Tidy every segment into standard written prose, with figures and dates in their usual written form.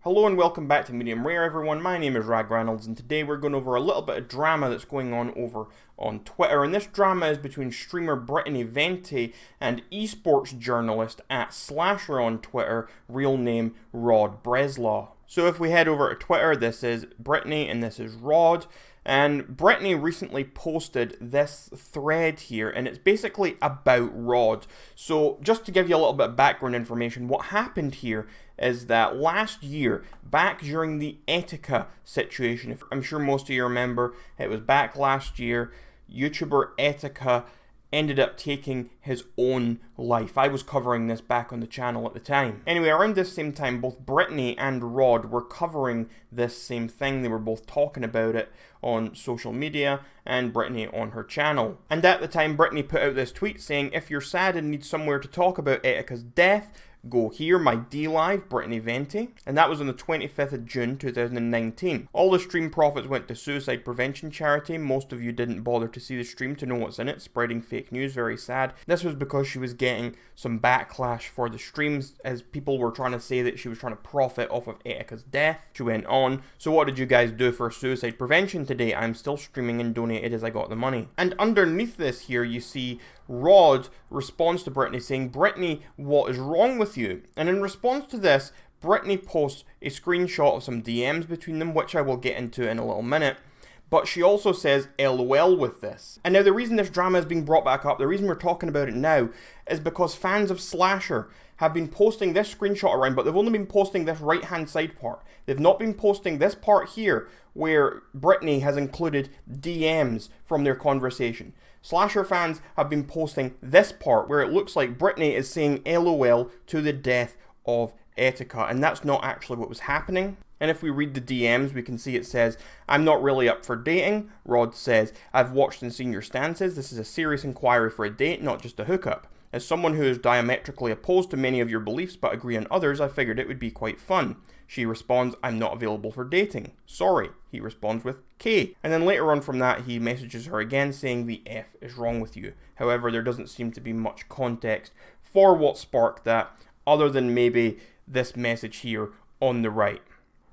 Hello and welcome back to Medium Rare, everyone. My name is Rag Reynolds, and today we're going over a little bit of drama that's going on over on Twitter. And this drama is between streamer Brittany Venti and esports journalist at Slasher on Twitter, real name Rod Breslau. So if we head over to Twitter, this is Brittany and this is Rod. And Brittany recently posted this thread here, and it's basically about Rod. So just to give you a little bit of background information, what happened here is that last year, back during the Etika situation, I'm sure most of you remember, it was back last year, YouTuber Etika ended up taking his own life. I was covering this back on the channel at the time. Anyway, around this same time, both Brittany and Rod were covering this same thing. They were both talking about it on social media, and Brittany on her channel. And at the time, Brittany put out this tweet saying, "If you're sad and need somewhere to talk about Etika's death, go here, my D-Live, Brittany Venti." And that was on the 25th of June 2019. All the stream profits went to suicide prevention charity. Most of you didn't bother to see the stream to know what's in it. Spreading fake news, very sad. This was because she was getting some backlash for the streams, as people were trying to say that she was trying to profit off of Etika's death. She went on, "So what did you guys do for suicide prevention today? I'm still streaming and donated as I got the money." And underneath this here, you see Rod responds to Brittany saying, "Brittany, what is wrong with you?" And in response to this, Brittany posts a screenshot of some DMs between them, which I will get into in a little minute. But she also says LOL with this. And now the reason this drama is being brought back up, the reason we're talking about it now, is because fans of Slasher have been posting this screenshot around, but they've only been posting this right-hand side part. They've not been posting this part here, where Brittany has included DMs from their conversation. Slasher fans have been posting this part, where it looks like Brittany is saying LOL to the death of Etika, and that's not actually what was happening. And if we read the DMs, we can see it says, "I'm not really up for dating." Rod says, "I've watched and seen your stances. This is a serious inquiry for a date, not just a hookup. As someone who is diametrically opposed to many of your beliefs but agree on others, I figured it would be quite fun." She responds, "I'm not available for dating. Sorry." He responds with K. And then later on from that, he messages her again saying the F is wrong with you. However, there doesn't seem to be much context for what sparked that, other than maybe this message here on the right.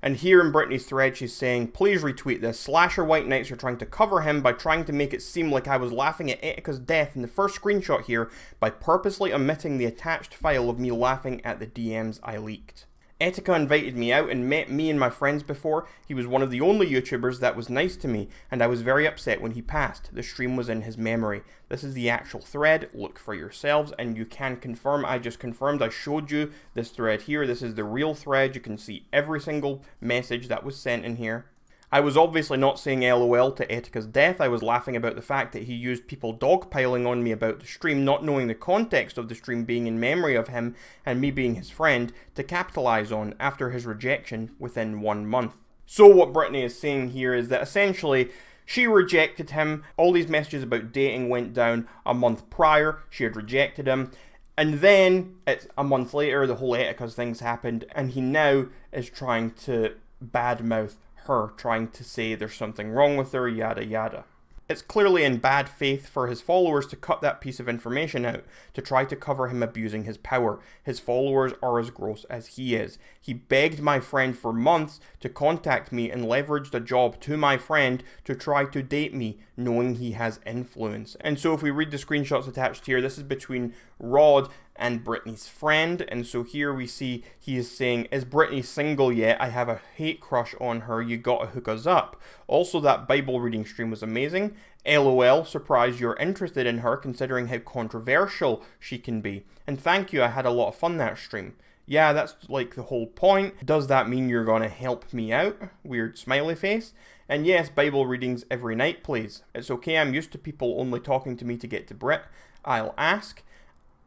And here in Brittany's thread, she's saying, "Please retweet this. Slasher White Knights are trying to cover him by trying to make it seem like I was laughing at Etika's death in the first screenshot here by purposely omitting the attached file of me laughing at the DMs I leaked. Etika invited me out and met me and my friends before. He was one of the only YouTubers that was nice to me, and I was very upset when he passed. The stream was in his memory." This is the actual thread. Look for yourselves, and you can confirm. I just confirmed. I showed you this thread here. This is the real thread. You can see every single message that was sent in here. I was obviously not saying LOL to Etika's death. I was laughing about the fact that he used people dogpiling on me about the stream, not knowing the context of the stream being in memory of him and me being his friend, to capitalize on after his rejection within 1 month. So what Brittany is saying here is that essentially she rejected him. All these messages about dating went down a month prior. She had rejected him. And then, it's a month later, the whole Etika's things happened, and he now is trying to badmouth her, trying to say there's something wrong with her, yada yada. It's clearly in bad faith for his followers to cut that piece of information out, to try to cover him abusing his power. His followers are as gross as he is. He begged my friend for months to contact me and leveraged a job to my friend to try to date me, knowing he has influence. And so if we read the screenshots attached here, this is between Rod and Brittany's friend, and so here we see he is saying, "Is Brittany single yet? I have a hate crush on her, you gotta hook us up. Also, that Bible reading stream was amazing. LOL, surprised you're interested in her considering how controversial she can be. And thank you, I had a lot of fun that stream. Yeah, that's like the whole point. Does that mean you're gonna help me out?" Weird smiley face. "And yes, Bible readings every night, please. It's okay, I'm used to people only talking to me to get to Brit. I'll ask.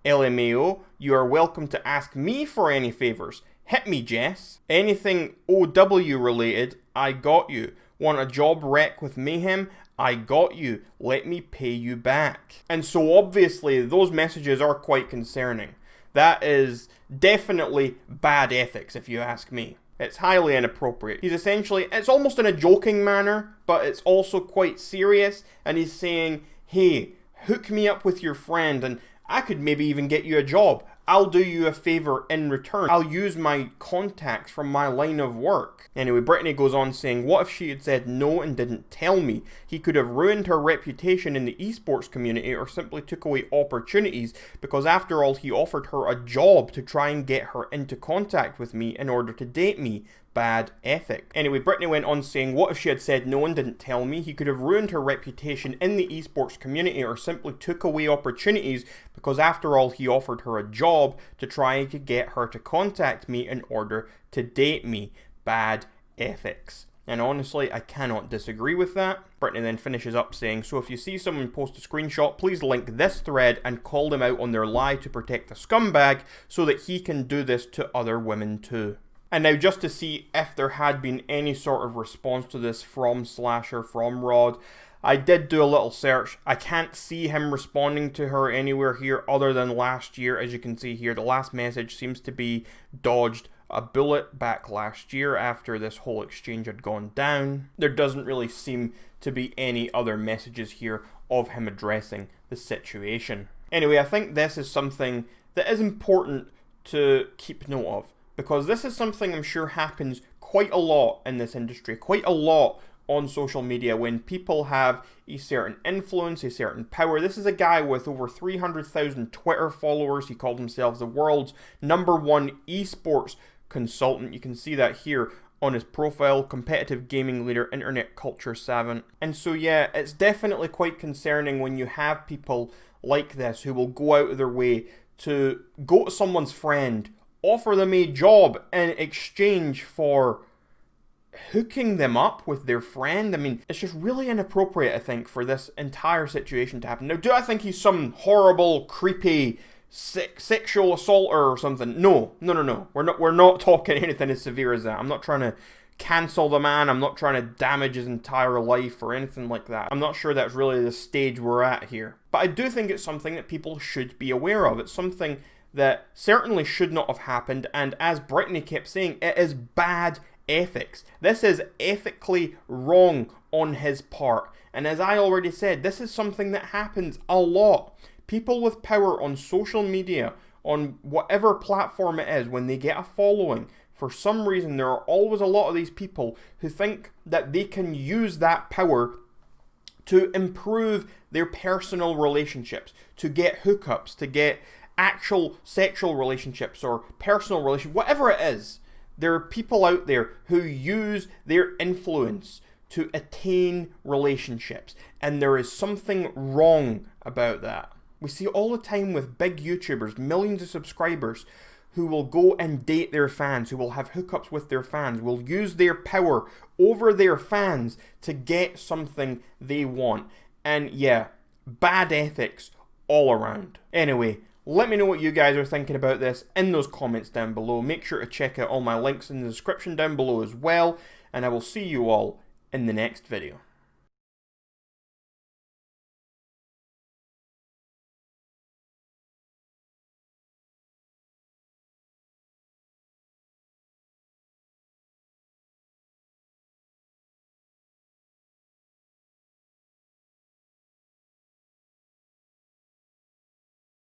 LMAO, you are welcome to ask me for any favors. Hit me, Jess. Anything OW related, I got you. Want a job wreck with Mayhem? I got you. Let me pay you back." And so obviously those messages are quite concerning. That is definitely bad ethics, if you ask me. It's highly inappropriate. He's essentially, it's almost in a joking manner, but it's also quite serious, and he's saying, "Hey, hook me up with your friend and I could maybe even get you a job. I'll do you a favour in return. I'll use my contacts from my line of work. Anyway, Brittany goes on saying, what if she had said no and didn't tell me? He could have ruined her reputation in the esports community or simply took away opportunities, because after all, he offered her a job to try and get her into contact with me in order to date me. Bad ethic. Anyway, Brittany went on saying, what if she had said no and didn't tell me? He could have ruined her reputation in the esports community or simply took away opportunities, because after all, he offered her a job to try to get her to contact me in order to date me. Bad ethics. And honestly, I cannot disagree with that. Brittany then finishes up saying, so if you see someone post a screenshot, please link this thread and call them out on their lie to protect the scumbag so that he can do this to other women too. And now, just to see if there had been any sort of response to this from Slasher, from Rod, I did do a little search. I can't see him responding to her anywhere here other than last year. As you can see here, the last message seems to be dodged a bullet back last year after this whole exchange had gone down. There doesn't really seem to be any other messages here of him addressing the situation. Anyway, I think this is something that is important to keep note of, because this is something I'm sure happens quite a lot in this industry, quite a lot on social media when people have a certain influence, a certain power. This is a guy with over 300,000 Twitter followers. He called himself the world's #1 esports consultant. You can see that here on his profile, competitive gaming leader, internet culture savant. And so yeah, it's definitely quite concerning when you have people like this who will go out of their way to go to someone's friend, offer them a job in exchange for hooking them up with their friend. I mean, it's just really inappropriate, I think, for this entire situation to happen. Now, do I think he's some horrible, creepy, sexual assaulter or something? No. We're not talking anything as severe as that. I'm not trying to cancel the man. I'm not trying to damage his entire life or anything like that. I'm not sure that's really the stage we're at here. But I do think it's something that people should be aware of. It's something that certainly should not have happened, and as Brittany kept saying, it is bad ethics. This is ethically wrong on his part, and as I already said, this is something that happens a lot. People with power on social media, on whatever platform it is, when they get a following, for some reason there are always a lot of these people who think that they can use that power to improve their personal relationships, to get hookups, to get actual sexual relationships or personal relationships, whatever it is. There are people out there who use their influence to attain relationships, and there is something wrong about that. We see all the time with big YouTubers, millions of subscribers, who will go and date their fans, who will have hookups with their fans, will use their power over their fans to get something they want. And yeah, bad ethics all around. Anyway, let me know what you guys are thinking about this in those comments down below. Make sure to check out all my links in the description down below as well, and I will see you all in the next video.